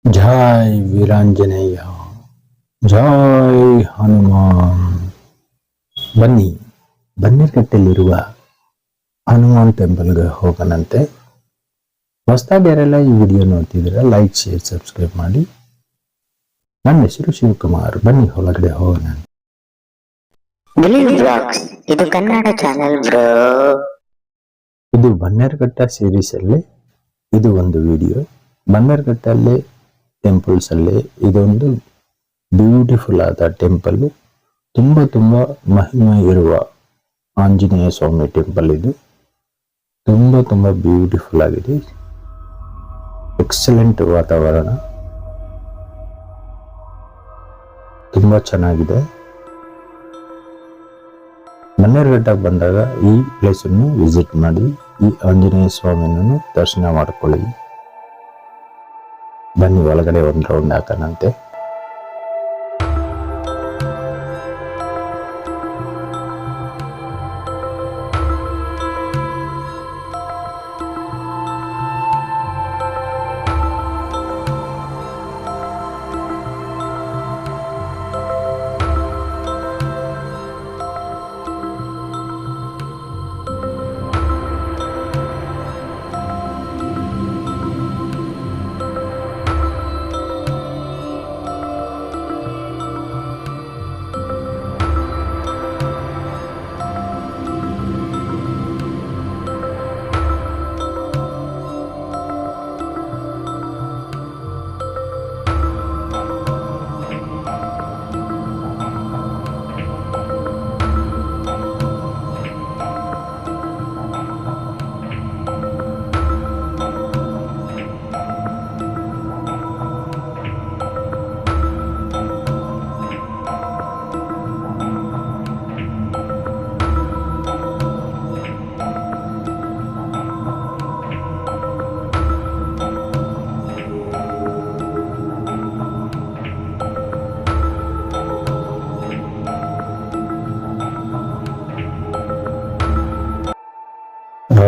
ಜೈ ವೀರಾಂಜನೇಯ, ಜೈ ಹನುಮಾನ್. ಬನ್ನಿ, ಬನ್ನೇರುಘಟ್ಟೆಯಲ್ಲಿರುವ ಹನುಮಾನ್ ಟೆಂಪಲ್ಗೆ ಹೋಗೋಣಂತೆ. ಹೊಸದಾಗಿ ಯಾರೆಲ್ಲ ಈ ವಿಡಿಯೋ ನೋಡ್ತಿದ್ದೀರಾ, ಲೈಕ್, ಶೇರ್, ಸಬ್ಸ್ಕ್ರೈಬ್ ಮಾಡಿ. ನನ್ನ ಹೆಸರು ಶಿವಕುಮಾರ್. ಬನ್ನಿ ಒಳಗಡೆ ಹೋಗೋಣ. ಇದು ಕನ್ನಡ ಚಾನೆಲ್ ಬ್ರೋ. ಇದು ಬನ್ನೇರುಘಟ್ಟ ಸೀರೀಸ್ ಅಲ್ಲಿ ಇದು ಒಂದು ವಿಡಿಯೋ. ಬನ್ನೇರುಘಟ್ಟಲ್ಲಿ ಟೆಂಪಲ್ಸ್ ಅಲ್ಲಿ ಇದೊಂದು ಬ್ಯೂಟಿಫುಲ್ ಆದ ಟೆಂಪಲ್. ತುಂಬಾ ಮಹಿಮೆ ಇರುವ ಆಂಜನೇಯ ಸ್ವಾಮಿ ಟೆಂಪಲ್. ಇದು ತುಂಬಾ ಬ್ಯೂಟಿಫುಲ್ ಆಗಿದೆ. ಎಕ್ಸಲೆಂಟ್ ವಾತಾವರಣ, ತುಂಬಾ ಚೆನ್ನಾಗಿದೆ. ಬನ್ನೇರುಘಟ್ಟಕ್ಕೆ ಬಂದಾಗ ಈ ಪ್ಲೇಸ್ ಅನ್ನು ವಿಸಿಟ್ ಮಾಡಿ, ಈ ಆಂಜನೇಯ ಸ್ವಾಮಿಯನ್ನು ದರ್ಶನ ಮಾಡಿಕೊಳ್ಳಿ. ಬನ್ನಿ ಒಳಗಡೆ ಒಂದು ರೌಂಡ್ ಹಾಕೋಣಂತೆ.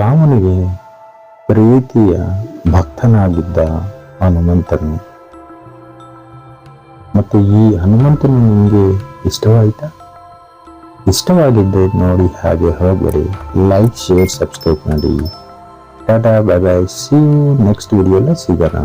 ರಾಮನಿಗೆ ಪ್ರೀತಿಯ ಭಕ್ತನಾಗಿದ್ದ ಹನುಮಂತನು. ಮತ್ತೆ ಈ ಹನುಮಂತನು ನಿಮಗೆ ಇಷ್ಟವಾಯಿತಾ? ಇಷ್ಟವಾಗಿದ್ದರೆ ನೋಡಿ, ಹಾಗೆ ಹೋಗಬೇಡಿ. ಲೈಕ್, ಶೇರ್, ಸಬ್ಸ್ಕ್ರೈಬ್ ಮಾಡಿ. Tata, bye bye. See you next ವಿಡಿಯೋಲ್ಲ ಸಿಗೋಣ.